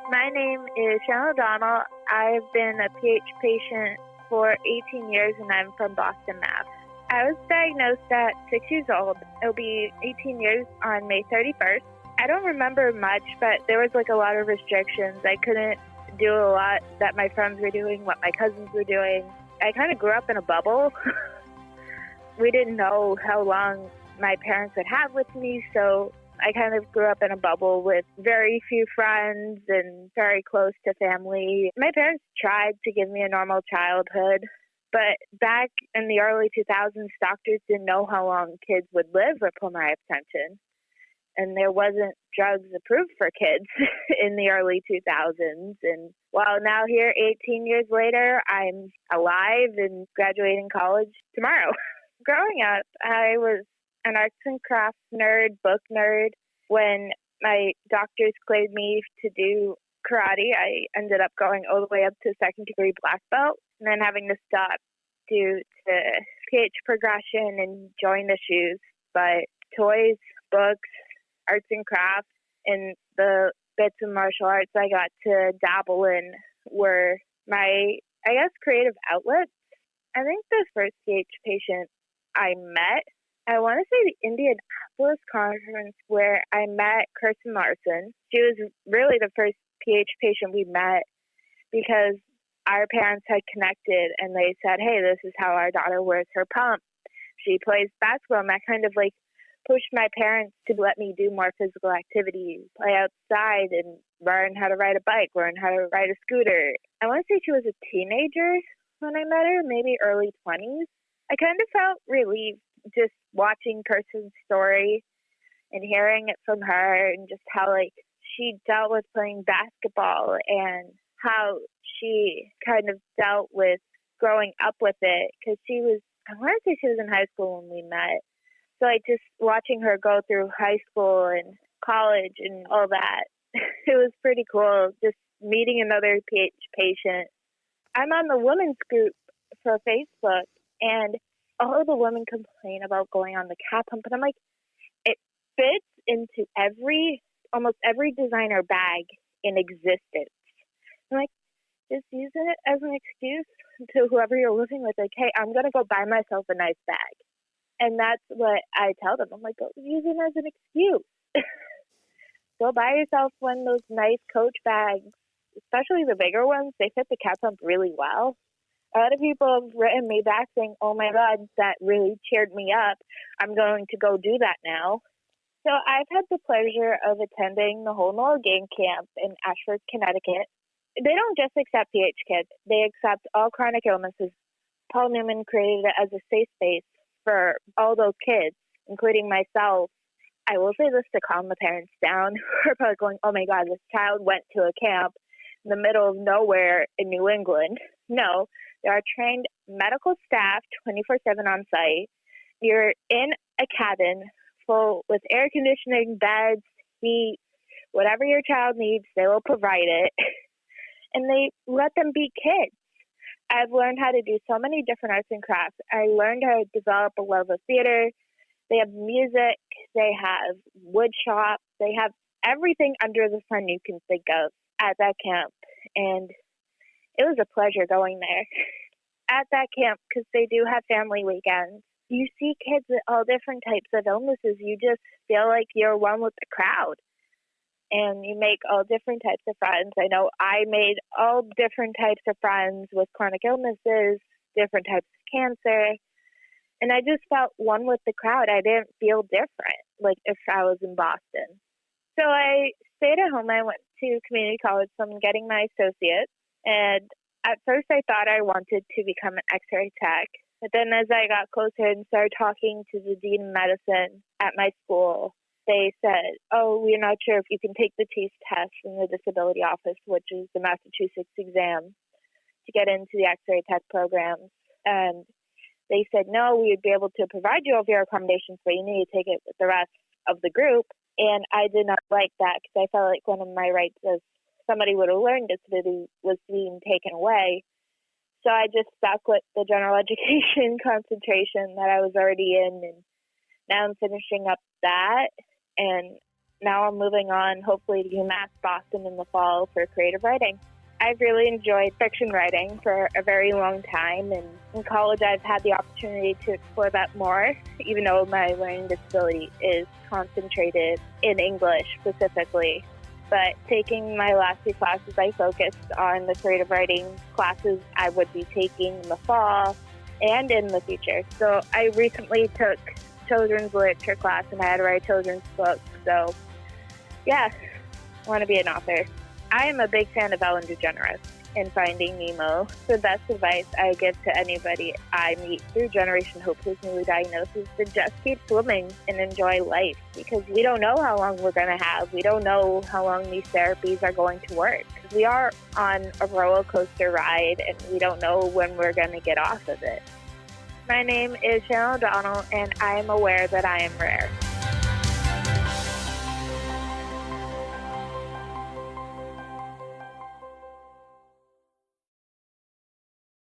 My name is Shannon O'Donnell. I've been a PH patient for 18 years, and I'm from Boston, Mass. I was diagnosed at 6 years old. It'll be 18 years on May 31st. I don't remember much, but there was a lot of restrictions. I couldn't do a lot that my friends were doing, what my cousins were doing. I kind of grew up in a bubble. We didn't know how long my parents would have with me, so I kind of grew up in a bubble with very few friends and very close to family. My parents tried to give me a normal childhood, but back in the early 2000s, doctors didn't know how long kids would live with pulmonary hypertension, and there wasn't drugs approved for kids in the early 2000s. And while now here, 18 years later, I'm alive and graduating college tomorrow. Growing up, I was an arts and crafts nerd, book nerd. When my doctors cleared me to do karate, I ended up going all the way up to second degree black belt and then having to stop due to PH progression and joint issues. But toys, books, arts and crafts, and the bits of martial arts I got to dabble in were my, creative outlets. I think the first PH patient I met, I want to say the Indianapolis conference, where I met Kirsten Larson. She was really the first PH patient we met because our parents had connected and they said, hey, this is how our daughter wears her pump. She plays basketball, and that kind of pushed my parents to let me do more physical activities, play outside and learn how to ride a bike, learn how to ride a scooter. I want to say she was a teenager when I met her, maybe early 20s. I kind of felt relieved just watching Kirsten's story and hearing it from her, and just how she dealt with playing basketball and how she kind of dealt with growing up with it, because I want to say she was in high school when we met. So just watching her go through high school and college and all that, it was pretty cool just meeting another PH patient. I'm on the women's group for Facebook, and all of the women complain about going on the cat pump, and I'm like, it fits into almost every designer bag in existence. I'm like, just using it as an excuse to whoever you're living with, hey, I'm going to go buy myself a nice bag. And that's what I tell them. I'm like, go use it as an excuse. Go buy yourself one of those nice Coach bags, especially the bigger ones. They fit the cat pump really well. A lot of people have written me back saying, oh my God, that really cheered me up. I'm going to go do that now. So I've had the pleasure of attending the Whole Noel Game Camp in Ashford, Connecticut. They don't just accept PH kids. They accept all chronic illnesses. Paul Newman created it as a safe space for all those kids, including myself. I will say this to calm the parents down. We're probably going, oh my God, this child went to a camp in the middle of nowhere in New England. No, there are trained medical staff 24/7 on site. You're in a cabin full with air conditioning, beds, heat, whatever your child needs, they will provide it. And they let them be kids. I've learned how to do so many different arts and crafts. I learned how to develop a love of theater. They have music. They have wood shop. They have everything under the sun you can think of at that camp. And it was a pleasure going there at that camp, because they do have family weekends. You see kids with all different types of illnesses. You just feel like you're one with the crowd. And you make all different types of friends. I know I made all different types of friends with chronic illnesses, different types of cancer. And I just felt one with the crowd. I didn't feel different, like if I was in Boston. So I stayed at home. I went to community college, so I'm getting my associate's. And at first I thought I wanted to become an X-ray tech. But then as I got closer and started talking to the dean of medicine at my school, they said, oh, we're not sure if you can take the TASTE test in the disability office, which is the Massachusetts exam, to get into the X-ray tech programs. And they said, no, we would be able to provide you all of your accommodations, but you need to take it with the rest of the group. And I did not like that, because I felt like one of my rights as somebody with a learning disability was being taken away. So I just stuck with the general education concentration that I was already in, and now I'm finishing up that. And now I'm moving on, hopefully, to UMass Boston in the fall for creative writing. I've really enjoyed fiction writing for a very long time, and in college I've had the opportunity to explore that more, even though my learning disability is concentrated in English specifically. But taking my last few classes, I focused on the creative writing classes I would be taking in the fall and in the future. So I recently took children's literature class, and I had to write a children's book. So, yeah, I want to be an author. I am a big fan of Ellen DeGeneres in Finding Nemo. The best advice I give to anybody I meet through Generation Hope who's newly diagnosed is to just keep swimming and enjoy life, because we don't know how long we're going to have. We don't know how long these therapies are going to work. We are on a roller coaster ride, and we don't know when we're going to get off of it. My name is Shannon O'Donnell, and I am aware that I am rare.